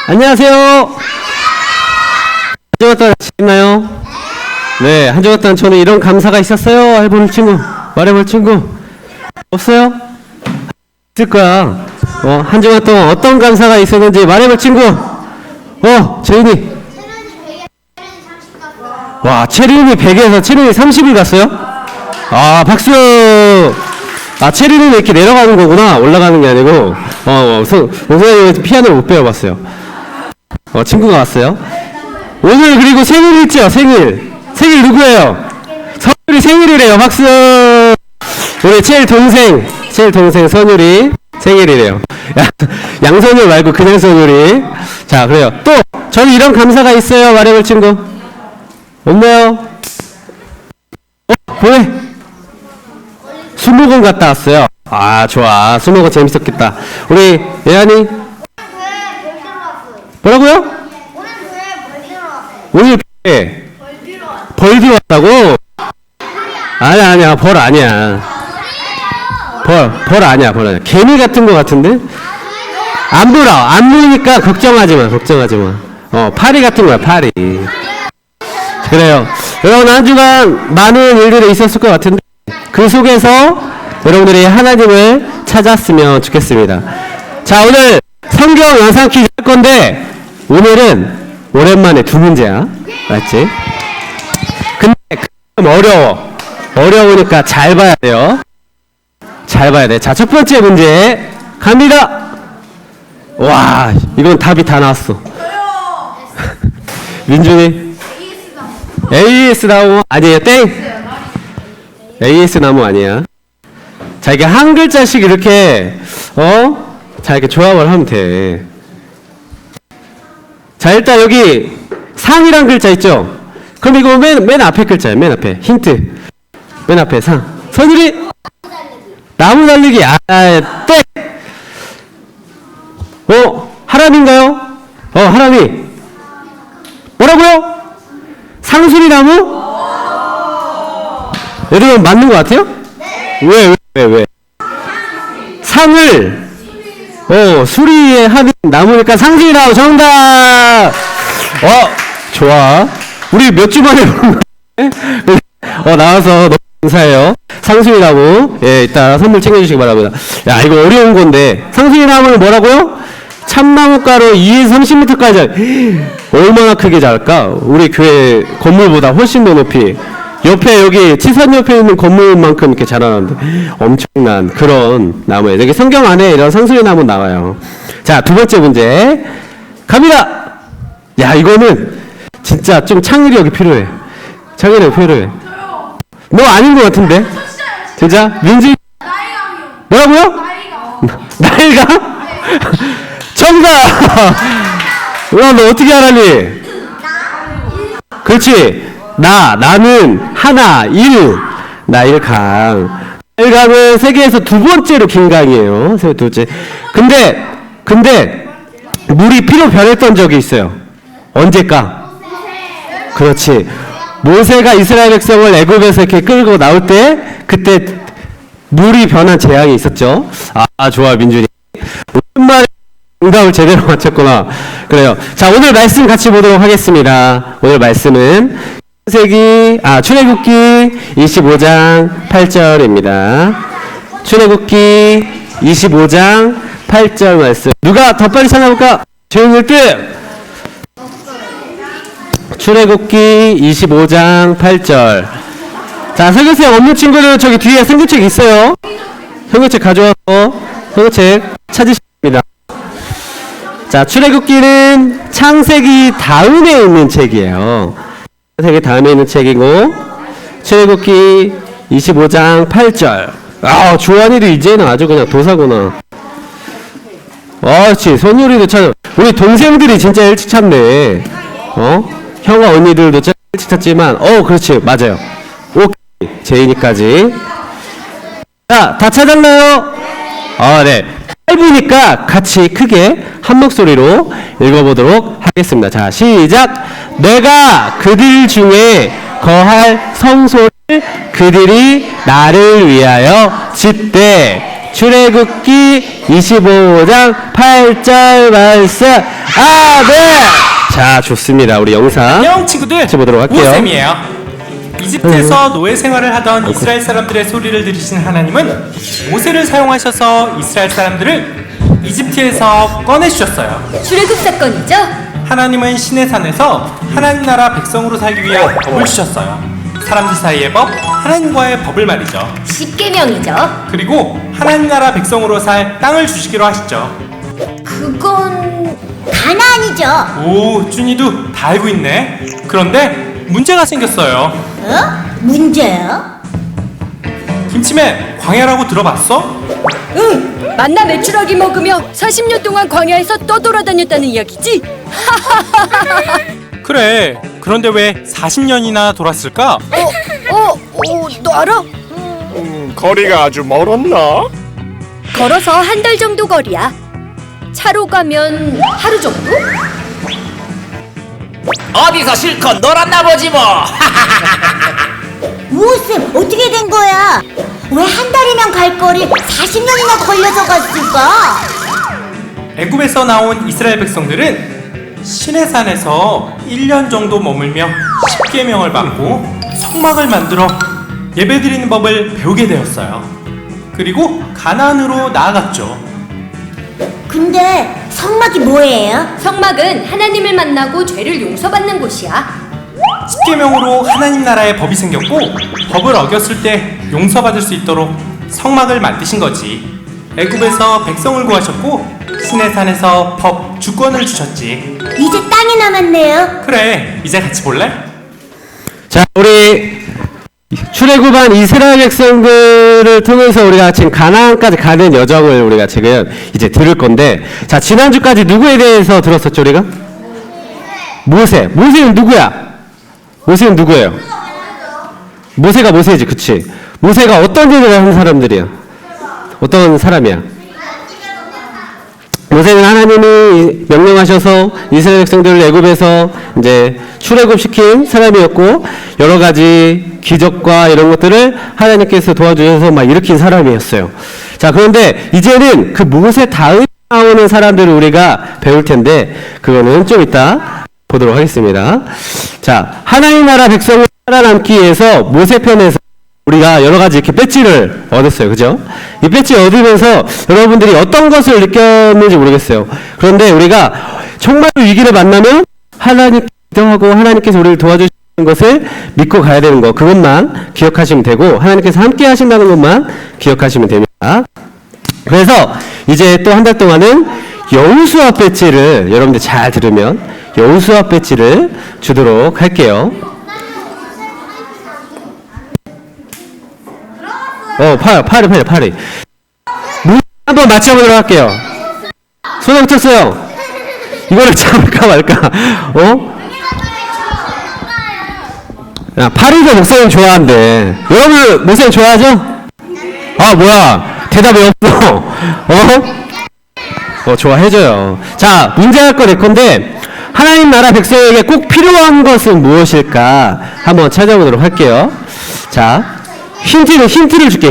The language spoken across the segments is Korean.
안녕하세요. 한 주간 동안 지냈나요? 네, 한 주간 동안 저는 이런 감사가 있었어요. 해볼 친구, 말해볼 친구 없어요? 있을 거야. 한 주간 동안 어떤 감사가 있었는지 말해볼 친구. 재윤이. 와, 체린이 100에서 체린이 30을 갔어요? 아, 박수. 아, 체리는 이렇게 내려가는 거구나. 올라가는 게 아니고. 선생님이 피아노를 못 배워봤어요. 친구가 왔어요. 오늘 그리고 생일 있죠? 생일 누구예요? 선율이 생일이래요. 박수. 우리 제일 동생 선율이 생일이래요. 양선율 말고 그냥 선율이. 자, 그래요. 또 저는 이런 감사가 있어요. 말해볼 친구 없나요? 뭐해? 수목원 갔다 왔어요. 아, 좋아. 수목원 재밌었겠다. 우리 예안이 뭐라고요? 오늘 벌 들어왔다고? 아니야. 벌 아니야. 벌 아니야. 개미 같은 거 같은데? 안 보이니까 걱정하지 마. 파리 같은 거야, 파리. 그래요. 여러분, 한 주간 많은 일들이 있었을 것 같은데 그 속에서 여러분들이 하나님을 찾았으면 좋겠습니다. 자, 오늘 성경 영상 퀴즈 할 건데 오늘은 오랜만에 두 문제야. 맞지? 근데 어려우니까 잘 봐야 돼요. 자, 첫 번째 문제 갑니다. 와, 이건 답이 다 나왔어. 민준이 AS 나무 아니에요. 땡. AS 나무 아니야. 자, 이게 한 글자씩 이렇게 자, 이렇게 조합을 하면 돼. 자, 일단 여기 상이란 글자 있죠? 그럼 이거 맨 앞에 글자예요. 맨 앞에 힌트. 맨 앞에 상. 선율이 나무 달리기. 땡. 하람인가요? 하람이 뭐라고요? 상수리 나무? 여러분 맞는 것 같아요? 네. 왜? 상을 수리에 하는 나무니까 상수리 나무 정답. 좋아. 우리 몇 주 만에 본 거네. 나와서 너무 감사해요. 상수리 나무. 예, 이따 선물 챙겨주시기 바랍니다. 야, 이거 어려운 건데 상수리 나무는 뭐라고요? 참나무가로 2에서 30m까지 얼마나 크게 자랄까? 우리 교회 건물보다 훨씬 더 높이. 옆에 여기 치산 옆에 있는 건물만큼 이렇게 자라는데 엄청난 그런 나무예요. 여기 성경 안에 이런 상수리 나무 나와요. 자, 두 번째 문제 갑니다. 야, 이거는 진짜 좀 창의력이 필요해. 너 아닌 것 같은데? 진짜? 민지? 뭐라고요? 나일강? 정답! 와, 너 어떻게 알았니? 그렇지. 나는 하나, 나일강. 나일강은 세계에서 두 번째로 긴 강이에요. 두 번째. 근데 물이 피로 변했던 적이 있어요. 언제까? 그렇지. 모세가 이스라엘 백성을 애굽에서 이렇게 끌고 나올 때 그때 물이 변한 재앙이 있었죠. 아, 좋아, 민준이. 오랜만에 응답을 제대로 맞췄구나. 그래요. 자, 오늘 말씀 같이 보도록 하겠습니다. 오늘 말씀은 출애굽기 25장 8절입니다. 출애굽기 25장 8절 말씀. 누가 더 빨리 찾아볼까? 조용히 1등. 출애굽기 25장 8절. 자, 설교생 없는 친구들은 저기 뒤에 성경책 있어요. 성경책 가져와서 성경책 찾으십니다. 자, 출애굽기는 창세기 다음에 있는 책이에요. 창세기 다음에 있는 책이고 출애굽기 25장 8절. 주환이도 이제는 아주 그냥 도사구나. 그렇지. 손율이도 참 우리 동생들이 진짜 일찍 찾네. 형과 언니들도 일찍 찾지만 그렇지. 맞아요. 오케이. 제인이까지. 자, 다 찾았나요? 네. 짧으니까 같이 크게 한 목소리로 읽어보도록 하겠습니다. 자, 시작. 내가 그들 중에 거할 성소를 그들이 나를 위하여 짓되 출애굽기 25장 8절 말씀. 아멘. 자, 좋습니다. 우리 영상 안녕 친구들, 같이 보도록 할게요. 모셈이에요. 이집트에서 노예 생활을 하던 이스라엘 사람들의 소리를 들으신 하나님은 모세를 사용하셔서 이스라엘 사람들을 이집트에서 꺼내주셨어요. 출애굽 사건이죠? 하나님은 시내산에서 하나님 나라 백성으로 살기 위한 법을 주셨어요. 사람들 사이의 법, 하나님과의 법을 말이죠. 십계명이죠. 그리고 하나님 나라 백성으로 살 땅을 주시기로 하시죠. 그건 가나안이죠. 오, 준이도 다 알고 있네. 그런데 문제가 생겼어요. 어? 문제요? 김치맨, 광야라고 들어봤어? 응! 만나 메추라기 먹으며 40년 동안 광야에서 떠돌아다녔다는 이야기지? 그래. 그런데 왜 40년이나 돌았을까? 너 알아? 거리가 아주 멀었나? 걸어서 한 달 정도 거리야. 차로 가면 하루 정도? 어디서 실컷 놀았나 보지 뭐. 무슨 어떻게 된 거야? 왜 한 달이면 갈 거리 40년이나 걸려서 갔을까? 애굽에서 나온 이스라엘 백성들은 시내산에서 1년 정도 머물며 십계명을 받고 성막을 만들어 예배드리는 법을 배우게 되었어요. 그리고 가나안으로 나아갔죠. 근데 성막이 뭐예요? 성막은 하나님을 만나고 죄를 용서받는 곳이야. 십계명으로 하나님 나라의 법이 생겼고 법을 어겼을 때 용서받을 수 있도록 성막을 만드신 거지. 애굽에서 백성을 구하셨고 시내산에서 법 주권을 주셨지. 이제 땅이 남았네요. 그래, 이제 같이 볼래? 자, 우리 출애굽한 이스라엘 백성들을 통해서 우리가 지금 가나안까지 가는 여정을 우리가 지금 이제 들을 건데, 자, 지난주까지 누구에 대해서 들었었죠, 우리가? 모세. 모세는 누구야? 모세는 누구예요? 모세가 모세지, 그치? 모세가 어떤 일을 하는 사람들이야? 어떤 사람이야? 모세는 하나님이 명령하셔서 이스라엘 백성들을 애굽에서 이제 출애굽시킨 사람이었고, 여러 가지 기적과 이런 것들을 하나님께서 도와주셔서 막 일으킨 사람이었어요. 자, 그런데 이제는 그 모세 다음에 나오는 사람들을 우리가 배울 텐데, 그거는 좀 이따 보도록 하겠습니다. 자, 하나님 나라 백성을 살아남기 위해서 모세편에서 우리가 여러 가지 이렇게 배지를 얻었어요. 그죠? 이 배지 얻으면서 여러분들이 어떤 것을 느꼈는지 모르겠어요. 그런데 우리가 정말 위기를 만나면 하나님 기도하고 하나님께서 우리를 도와주시는 것을 믿고 가야 되는 거, 그것만 기억하시면 되고, 하나님께서 함께 하신다는 것만 기억하시면 됩니다. 그래서 이제 또 한 달 동안은 여호수아 배지를 여러분들 잘 들으면 여호수아 배지를 주도록 할게요. 파리. 한번 맞춰보도록 할게요. 손에 붙였어요. 이거를 잡을까 말까? 야, 파리가 목사님 좋아한대. 여러분, 목사님 좋아하죠? 아, 뭐야. 대답이 없어. 좋아해줘요. 자, 문제 할 거 낼 건데, 하나님 나라 백성에게 꼭 필요한 것은 무엇일까? 한번 찾아보도록 할게요. 자, 힌트를 줄게,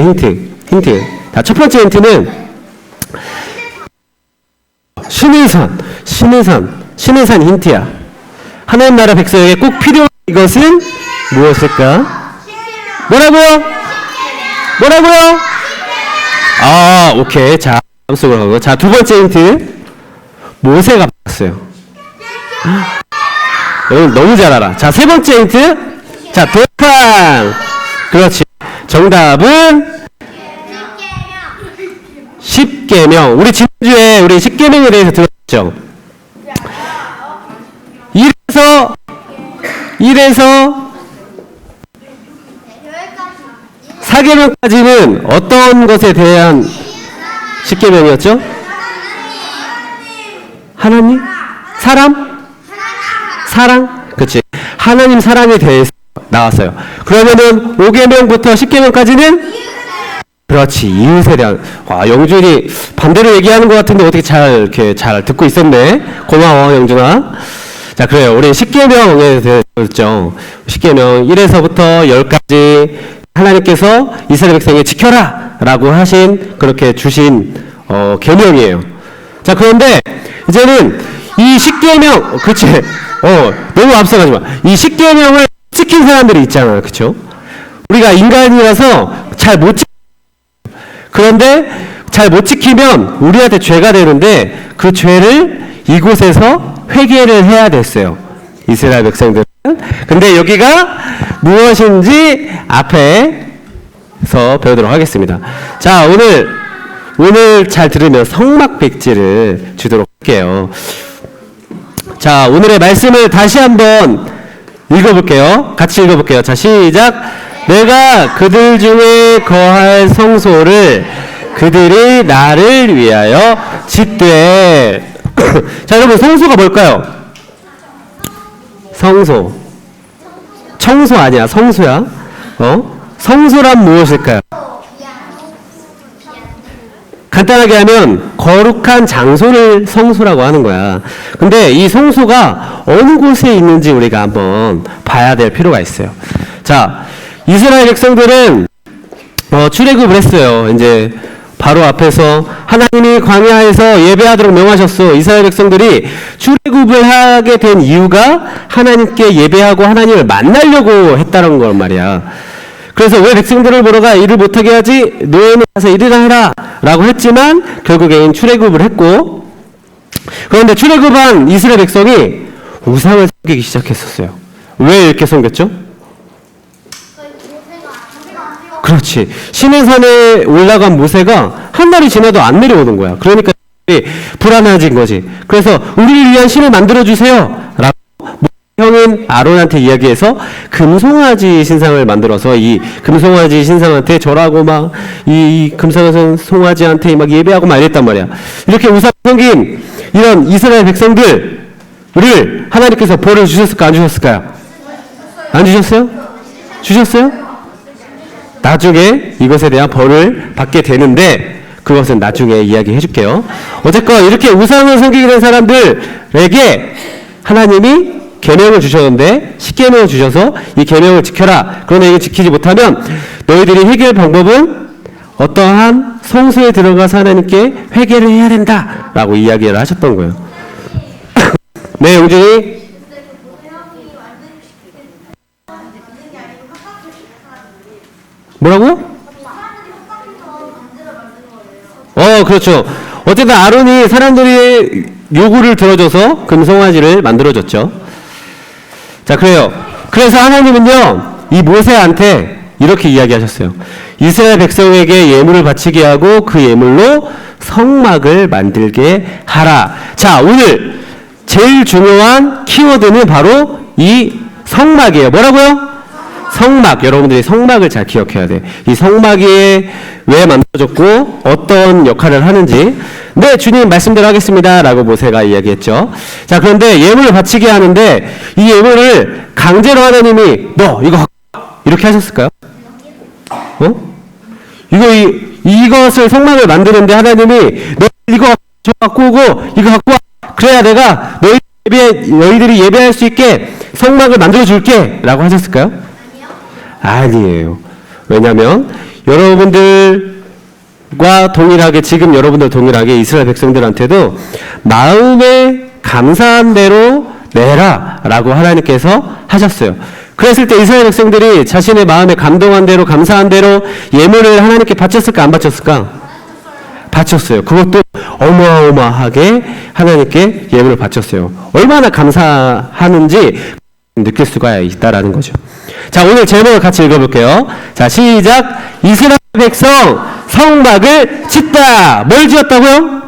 힌트. 자, 첫 번째 힌트는, 신해산 힌트야. 하나님 나라 백성에게 꼭 필요한 이것은 무엇일까? 뭐라고요? 아, 오케이. 자, 다음 속으로 가고. 자, 두 번째 힌트. 모세가 받았어요. 여러분 너무 잘 알아. 자, 세 번째 힌트. 자, 돌판. 그렇지. 정답은 십계명. 우리 지난주에 우리 십계명에 대해서 들었죠. 이래서 사계명까지는 어떤 것에 대한 십계명이었죠? 하나님? 사랑? 그치. 하나님 사랑에 대해서 나왔어요. 그러면은 5계명부터 10계명까지는? 그렇지. 이웃에 대한. 와, 영준이 반대로 얘기하는 것 같은데 어떻게 이렇게 잘 듣고 있었네. 고마워, 영준아. 자, 그래요. 우리 10계명에 대해서 들었죠. 10계명 1에서부터 10까지 하나님께서 이스라엘 백성에 지켜라 라고 하신 그렇게 주신 계명이에요. 자, 그런데 이제는 이 십계명, 그치? 너무 앞서가지 마. 이 십계명을 지킨 사람들이 있잖아요, 그쵸? 우리가 인간이라서 잘 못 그런데 잘 못 지키면 우리한테 죄가 되는데 그 죄를 이곳에서 회개를 해야 됐어요. 이스라엘 백성들은. 근데 여기가 무엇인지 앞에서 배우도록 하겠습니다. 자, 오늘 잘 들으면 성막 백지를 주도록 할게요. 자, 오늘의 말씀을 다시 한번 읽어볼게요. 같이 읽어볼게요. 자, 시작. 내가 그들 중에 거할 성소를 그들이 나를 위하여 짓되. 자, 여러분, 성소가 뭘까요? 성소. 청소 아니야, 성소야. 성소란 무엇일까요? 간단하게 하면 거룩한 장소를 성소라고 하는 거야. 근데 이 성소가 어느 곳에 있는지 우리가 한번 봐야 될 필요가 있어요. 자, 이스라엘 백성들은 출애굽을 했어요. 이제 바로 앞에서 하나님이 광야에서 예배하도록 명하셨어. 이스라엘 백성들이 출애굽을 하게 된 이유가 하나님께 예배하고 하나님을 만나려고 했다는 걸 말이야. 그래서 왜 백성들을 보러가 일을 못하게 하지? 너희는 가서 일을 해라 라고 했지만 결국엔 출애굽을 했고, 그런데 출애굽한 이스라엘 백성이 우상을 섬기기 시작했었어요. 왜 이렇게 섬겼죠? 그렇지. 시내산에 올라간 모세가 한 달이 지나도 안 내려오는 거야. 그러니까 불안해진 거지. 그래서 우리를 위한 신을 만들어주세요 라고 형인 아론한테 이야기해서 금송아지 신상을 만들어서 이 금송아지 신상한테 절하고 막 이 금송아지한테 막 예배하고 막 이랬단 말이야. 이렇게 우상 섬긴 이런 이스라엘 백성들을 하나님께서 벌을 주셨을까 안 주셨을까요? 안 주셨어요? 주셨어요? 나중에 이것에 대한 벌을 받게 되는데 그것은 나중에 이야기해 줄게요. 어쨌건 이렇게 우상을 섬기게 된 사람들에게 하나님이 계명을 주셨는데 십계명을 주셔서 이 계명을 지켜라. 그런데 이게 지키지 못하면 너희들이 해결 방법은 어떠한 성소에 들어가서 하나님께 회개를 해야 된다라고 이야기를 하셨던 거예요. 네, 용준이. 뭐라고? 그렇죠. 어쨌든 아론이 사람들이 요구를 들어줘서 금송아지를 만들어줬죠. 자, 그래요. 그래서 하나님은요, 이 모세한테 이렇게 이야기하셨어요. 이스라엘 백성에게 예물을 바치게 하고 그 예물로 성막을 만들게 하라. 자, 오늘 제일 중요한 키워드는 바로 이 성막이에요. 뭐라고요? 성막. 여러분들이 성막을 잘 기억해야 돼. 이 성막이 왜 만들어졌고 어떤 역할을 하는지. 네, 주님 말씀대로 하겠습니다 라고 모세가 이야기했죠. 자, 그런데 예물을 바치게 하는데 이 예물을 강제로 하나님이 너 이거 갖고 와 이렇게 하셨을까요? 이것을 성막을 만드는데 하나님이 너 이거 갖고 오고 이거 갖고 와 그래야 내가 너희들이 예배할 수 있게 성막을 만들어 줄게 라고 하셨을까요? 아니에요. 왜냐하면 여러분들과 동일하게, 지금 여러분들 동일하게 이스라엘 백성들한테도 마음에 감사한 대로 내라 라고 하나님께서 하셨어요. 그랬을 때 이스라엘 백성들이 자신의 마음에 감동한 대로 감사한 대로 예물을 하나님께 바쳤을까 안 바쳤을까? 바쳤어요. 그것도 어마어마하게 하나님께 예물을 바쳤어요. 얼마나 감사하는지 느낄 수가 있다라는 거죠. 자, 오늘 제목을 같이 읽어볼게요. 자, 시작. 이스라엘 백성 성막을 짓다. 뭘 지었다고요?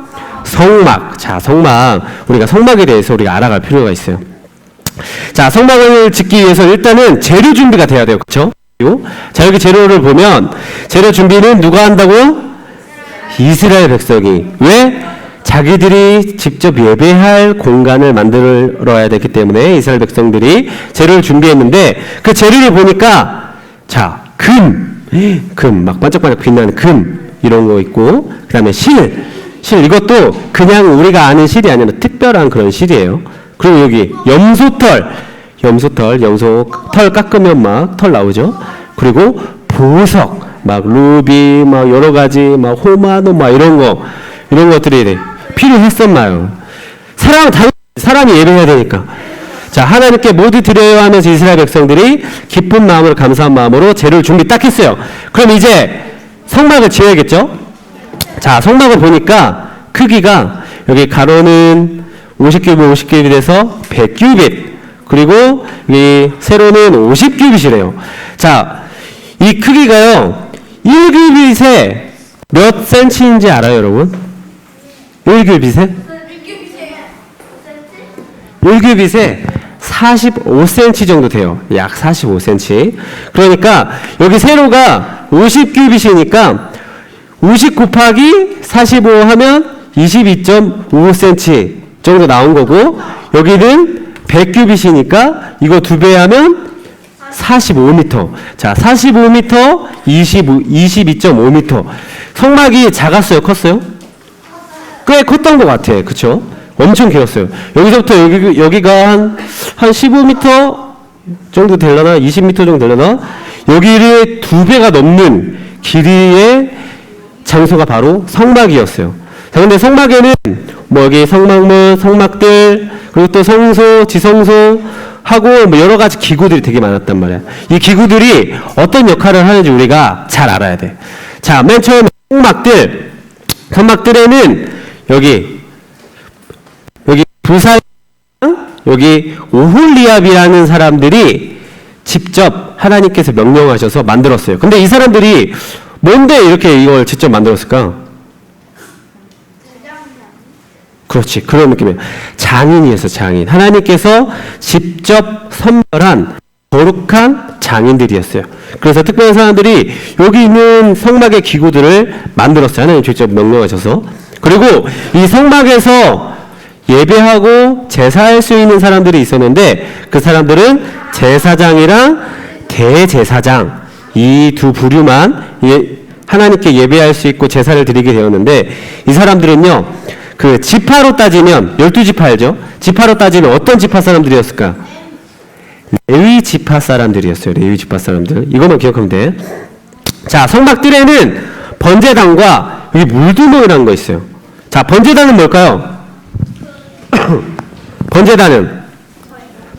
성막. 자, 성막. 우리가 성막에 대해서 우리가 알아갈 필요가 있어요. 자, 성막을 짓기 위해서 일단은 재료 준비가 돼야 돼요. 그렇죠? 자, 여기 재료를 보면 재료 준비는 누가 한다고요? 이스라엘 백성이. 왜? 자기들이 직접 예배할 공간을 만들어야 되기 때문에 이스라엘 백성들이 재료를 준비했는데 그 재료를 보니까 자, 금 막 반짝반짝 빛나는 금 이런 거 있고 그 다음에 실 이것도 그냥 우리가 아는 실이 아니라 특별한 그런 실이에요. 그리고 여기 염소 털 깎으면 막 털 나오죠. 그리고 보석, 막 루비, 막 여러 가지, 막 호마노, 막 이런 것들이 필요했었나요? 사람이 예배해야 되니까. 자, 하나님께 모두 드려야 하면서 이스라엘 백성들이 기쁜 마음으로 감사한 마음으로 재료를 준비 딱 했어요. 그럼 이제 성막을 지어야겠죠? 자, 성막을 보니까 크기가 여기 가로는 50규빗, 50규빗 돼서 100규빗, 그리고 이 세로는 50규빗이래요. 자, 이 크기가요, 1규빗에 몇 센치인지 알아요, 여러분? 1규빗에? 1규빗에 45cm 정도 돼요. 약 45cm. 그러니까 여기 세로가 50규빗이니까 50 곱하기 45 하면 22.5cm 정도 나온 거고, 여기는 100규빗이니까 이거 2배 하면 45m. 자, 45m, 22.5m. 성막이 작았어요? 컸어요? 꽤 컸던 것 같아. 그쵸? 엄청 길었어요. 여기서부터 여기가 한 15m 정도 되려나? 20m 정도 되려나? 여기를 2배가 넘는 길이의 장소가 바로 성막이었어요. 자, 근데 성막에는 뭐 여기 성막문, 성막들, 그리고 또 성소, 지성소 하고 뭐 여러 가지 기구들이 되게 많았단 말이야. 이 기구들이 어떤 역할을 하는지 우리가 잘 알아야 돼. 자, 맨 처음에 성막들에는 여기 부사장, 여기 오홀리압이라는 사람들이 직접 하나님께서 명령하셔서 만들었어요. 근데 이 사람들이 뭔데 이렇게 이걸 직접 만들었을까? 그렇지, 그런 느낌이에요. 장인이었어, 장인. 하나님께서 직접 선별한 거룩한 장인들이었어요. 그래서 특별한 사람들이 여기 있는 성막의 기구들을 만들었어요. 하나님 직접 명령하셔서. 그리고 이 성막에서 예배하고 제사할 수 있는 사람들이 있었는데, 그 사람들은 제사장이랑 대제사장, 이 두 부류만 하나님께 예배할 수 있고 제사를 드리게 되었는데, 이 사람들은요, 그 지파로 따지면 12지파 알죠? 지파로 따지면 어떤 지파 사람들이었을까? 레위 지파 사람들이었어요. 레위 지파 사람들. 이것만 기억하면 돼. 자, 성막들에는 번제단과 여기 물두멍이라는 거 있어요. 자, 번제단은 뭘까요?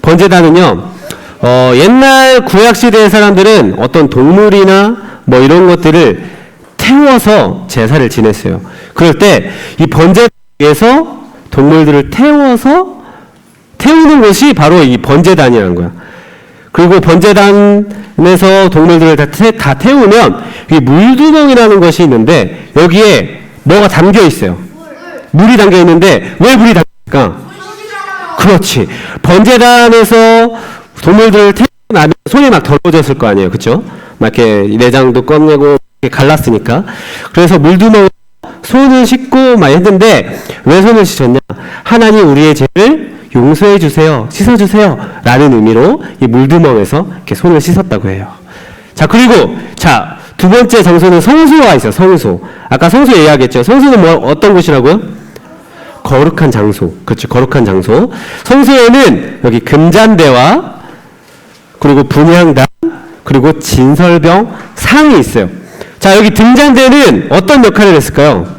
번제단은요, 옛날 구약시대의 사람들은 어떤 동물이나 뭐 이런 것들을 태워서 제사를 지냈어요. 그럴 때 이 번제단에서 동물들을 태우는 것이 바로 이 번제단이라는 거야. 그리고 번제단에서 동물들을 다 태우면 이 물두멍이라는 것이 있는데, 여기에 뭐가 담겨 있어요? 물이 담겨 있는데, 왜 물이 담겨있을까? 그렇지. 번제단에서 동물들을 태우고 나면 손이 막 더러워졌을 거 아니에요. 그쵸? 막 이렇게 내장도 꺼내고 이렇게 갈랐으니까. 그래서 물두멍 손을 씻고 막 했는데, 왜 손을 씻었냐? 하나님 우리의 죄를 용서해 주세요, 씻어 주세요 라는 의미로 이 물두멍에서 이렇게 손을 씻었다고 해요. 자, 그리고 자, 두 번째 장소는 성소가 있어요. 성소. 아까 성소 이야기했죠. 성소는 뭐 어떤 곳이라고요? 거룩한 장소. 그렇죠. 거룩한 장소. 성소에는 여기 금잔대와 그리고 분향단, 그리고 진설병 상이 있어요. 자, 여기 등잔대는 어떤 역할을 했을까요?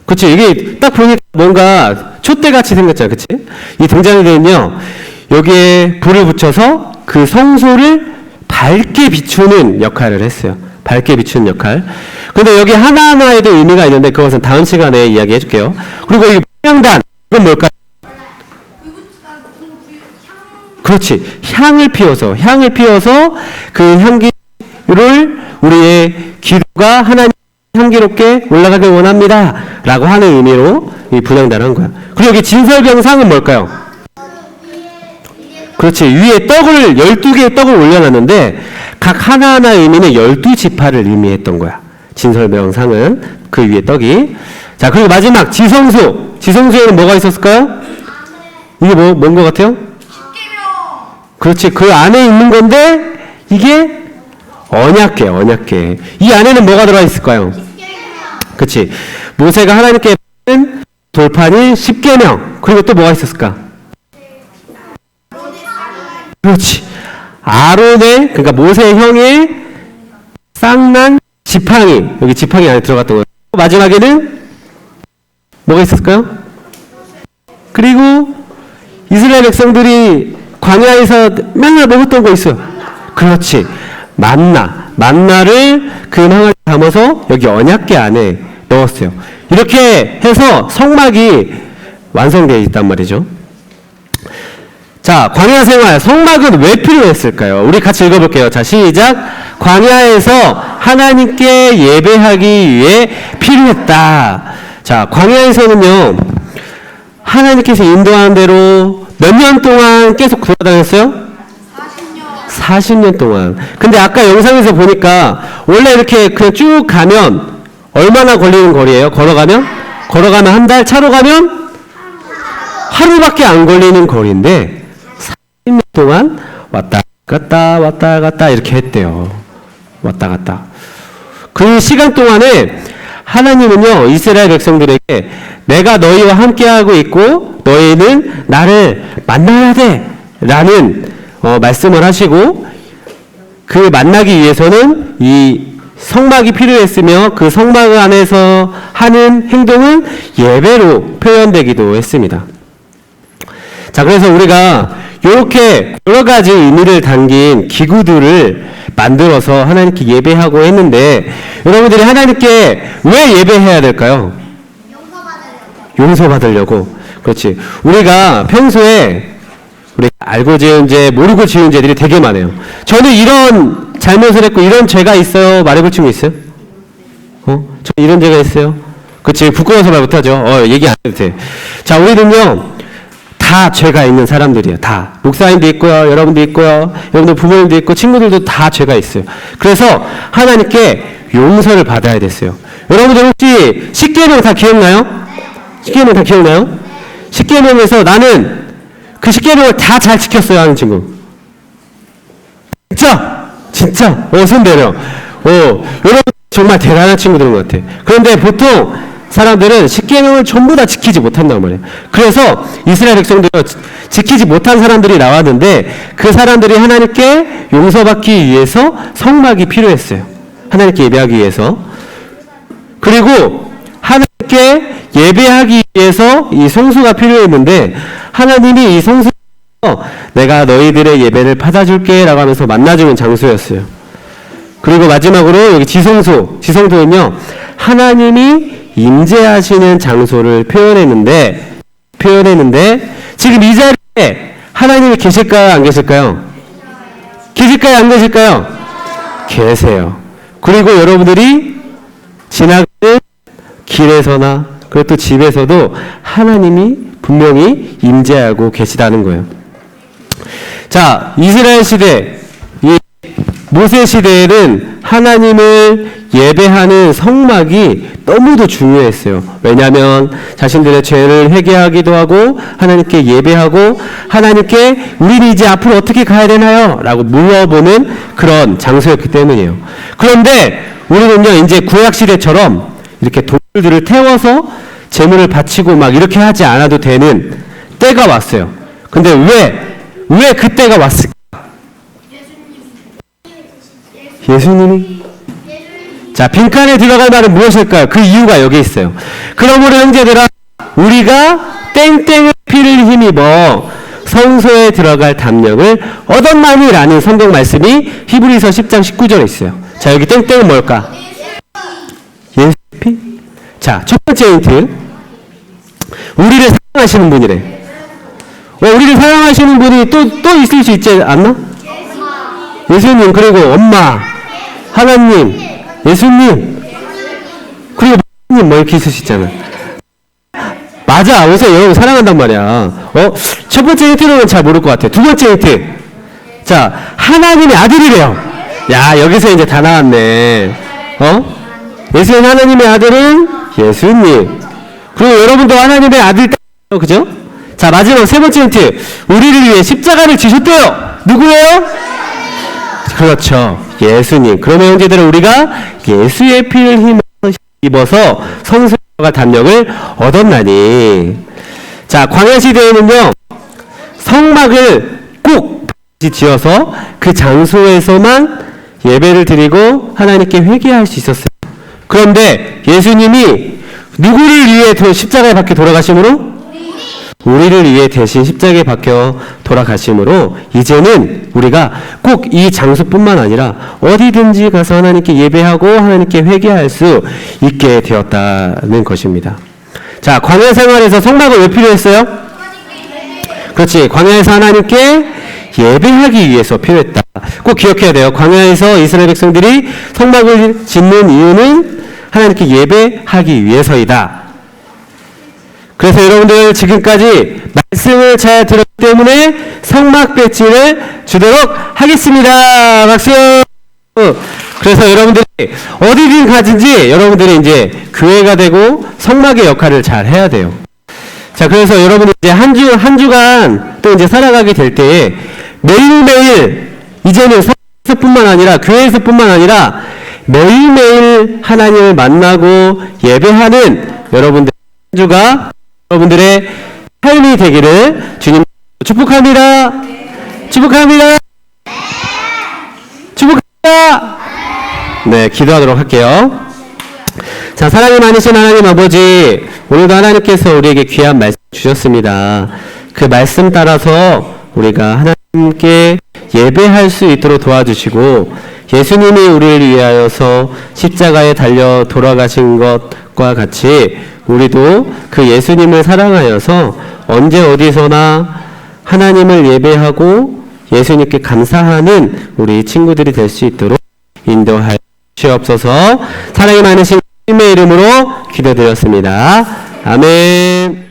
그치, 이게 딱 보니까 뭔가 촛대같이 생겼잖아. 그치? 이 등잔대는요, 여기에 불을 붙여서 그 성소를 밝게 비추는 역할을 했어요. 밝게 비추는 역할. 근데 여기 하나하나에도 의미가 있는데, 그것은 다음 시간에 이야기해 줄게요. 그리고 이 분향단, 이건 뭘까요? 그렇지. 향을 피워서 그 향기를 우리의 기도가 하나님 향기롭게 올라가길 원합니다 라고 하는 의미로 이 분향단을 한 거야. 그리고 여기 진설병상은 뭘까요? 그렇지. 위에 12개의 떡을 올려놨는데, 각 하나하나의 의미는 12지파를 의미했던 거야. 진설병상은 그 위에 떡이. 자, 그리고 마지막 지성소. 지성소에는 뭐가 있었을까요? 이게 뭔 것 같아요? 그렇지. 그 안에 있는 건데, 이게 언약궤, 언약궤. 이 안에는 뭐가 들어가 있을까요? 그렇지. 모세가 하나님께 받은 돌판이 10계명. 그리고 또 뭐가 있었을까? 그렇지. 아론의, 그러니까 모세 형의 쌍난 지팡이, 여기 지팡이 안에 들어갔던 거예요. 마지막에는 뭐가 있었을까요? 그리고 이스라엘 백성들이 광야에서 맨날 먹었던 거 있어요. 그렇지. 만나를 그 망을 담아서 여기 언약궤 안에 넣었어요. 이렇게 해서 성막이 완성되어 있단 말이죠. 자, 광야 생활, 성막은 왜 필요했을까요? 우리 같이 읽어볼게요. 자, 시작. 광야에서 하나님께 예배하기 위해 필요했다. 자, 광야에서는요, 하나님께서 인도하는 대로 몇 년 동안 계속 돌아다녔어요? 40년 동안. 근데 아까 영상에서 보니까 원래 이렇게 그냥 쭉 가면 얼마나 걸리는 거리예요? 걸어가면 한 달, 차로 가면 하루밖에 안 걸리는 거리인데 40년 동안 왔다 갔다 이렇게 했대요. 왔다 갔다. 그 시간 동안에 하나님은요, 이스라엘 백성들에게 내가 너희와 함께하고 있고 너희는 나를 만나야 돼 라는 말씀을 하시고, 그 만나기 위해서는 이 성막이 필요했으며 그 성막 안에서 하는 행동은 예배로 표현되기도 했습니다. 자, 그래서 우리가 이렇게 여러 가지 의미를 담긴 기구들을 만들어서 하나님께 예배하고 했는데, 여러분들이 하나님께 왜 예배해야 될까요? 용서받으려고. 그렇지. 우리가 평소에 우리 알고 지은 죄, 모르고 지은 죄들이 되게 많아요. 저는 이런 잘못을 했고 이런 죄가 있어요. 말해볼 친구 있어요? 저 이런 죄가 있어요. 그치. 부끄러워서 말 못하죠. 얘기 안 해도 돼. 자, 우리는요, 다 죄가 있는 사람들이에요. 다. 목사님도 있고요. 여러분도 있고요. 여러분들 부모님도 있고 친구들도 다 죄가 있어요. 그래서 하나님께 용서를 받아야 됐어요. 여러분들 혹시 십계명 다 기억나요? 십계명 다 기억나요? 십계명에서 나는 그 십계명을 다 잘 지켰어요 하는 친구. 진짜 손 내려. 여러분 정말 대단한 친구들인 것 같아. 그런데 보통 사람들은 십계명을 전부 다 지키지 못한단 말이에요. 그래서 이스라엘 백성들이 지키지 못한 사람들이 나왔는데, 그 사람들이 하나님께 용서받기 위해서 성막이 필요했어요. 하나님께 예배하기 위해서. 그리고 하나님께 예배하기 위해서 이 성소가 필요했는데, 하나님이 이 성소에서 내가 너희들의 예배를 받아줄게 라고 하면서 만나주는 장소였어요. 그리고 마지막으로 여기 지성소는요, 하나님이 임재하시는 장소를 표현했는데 지금 이 자리에 하나님이 계실까요? 안 계실까요? 계실까요? 안 계실까요? 계세요. 그리고 여러분들이 지나가는 길에서나 그리고 또 집에서도 하나님이 분명히 임재하고 계시다는 거예요. 자, 이스라엘 시대, 이 모세 시대에는 하나님을 예배하는 성막이 너무도 중요했어요. 왜냐하면 자신들의 죄를 회개하기도 하고 하나님께 예배하고 하나님께 우리는 이제 앞으로 어떻게 가야 되나요? 라고 물어보는 그런 장소였기 때문이에요. 그런데 우리는요, 이제 구약시대처럼 이렇게 돌들을 태워서 제물을 바치고 막 이렇게 하지 않아도 되는 때가 왔어요. 근데 왜 그때가 왔을까? 예수님이? 자, 빈칸에 들어갈 말은 무엇일까요? 그 이유가 여기 있어요. 그러므로 형제들아, 우리가 땡땡의 피를 힘입어 성소에 들어갈 담력을 얻었나니라는 성경 말씀이 히브리서 10장 19절에 있어요. 자, 여기 땡땡은 뭘까? 예수 피? 자, 첫 번째 힌트. 우리를 사랑하시는 분이래. 우리를 사랑하시는 분이 또 있을 수 있지 않나? 예수님, 그리고 엄마, 하나님, 예수님, 그리고 님 뭐 이렇게 있으시잖아. 맞아. 요새 여러분 사랑한단 말이야. 첫 번째 힌트로는 잘 모를 것 같아. 두 번째 힌트. 자, 하나님의 아들이래요. 야, 여기서 이제 다 나왔네. 예수님 하나님의 아들은 예수님. 그리고 여러분도 하나님의 아들, 그죠? 자, 마지막 세 번째 힌트. 우리를 위해 십자가를 지셨대요. 누구예요? 그렇죠. 예수님. 그러면 형제들은 우리가 예수의 피를 힘입어서 성소가 담력을 얻었나니. 자, 광야 시대에는요, 성막을 꼭 지어서 그 장소에서만 예배를 드리고 하나님께 회개할 수 있었어요. 그런데 예수님이 누구를 위해 십자가에 박혀 돌아가심으로? 우리를 위해 대신 십자가에 박혀 돌아가심으로 이제는 우리가 꼭 이 장소뿐만 아니라 어디든지 가서 하나님께 예배하고 하나님께 회개할 수 있게 되었다는 것입니다. 자, 광야 생활에서 성막은 왜 필요했어요? 그렇지, 광야에서 하나님께 예배하기 위해서 필요했다. 꼭 기억해야 돼요. 광야에서 이스라엘 백성들이 성막을 짓는 이유는 하나님께 예배하기 위해서이다. 그래서 여러분들 지금까지 말씀을 잘 들었기 때문에 성막 배지를 주도록 하겠습니다. 박수! 그래서 여러분들이 어디든 가든지 여러분들이 이제 교회가 되고 성막의 역할을 잘 해야 돼요. 자, 그래서 여러분이 이제 한 주간 또 이제 살아가게 될 때에 매일매일 이제는 성에서뿐만 아니라 교회에서뿐만 아니라 매일매일 하나님을 만나고 예배하는 여러분들 한 주가 여러분들의 삶이 되기를 주님 축복합니다. 축복합니다. 축복합니다. 네, 기도하도록 할게요. 자, 사랑이 많으신 하나님 아버지, 오늘도 하나님께서 우리에게 귀한 말씀 주셨습니다. 그 말씀 따라서 우리가 하나님께 예배할 수 있도록 도와주시고 예수님이 우리를 위하여서 십자가에 달려 돌아가신 것과 같이 우리도 그 예수님을 사랑하여서 언제 어디서나 하나님을 예배하고 예수님께 감사하는 우리 친구들이 될 수 있도록 인도하여 주시옵소서. 사랑이 많으신 주님의 이름으로 기도드렸습니다. 아멘.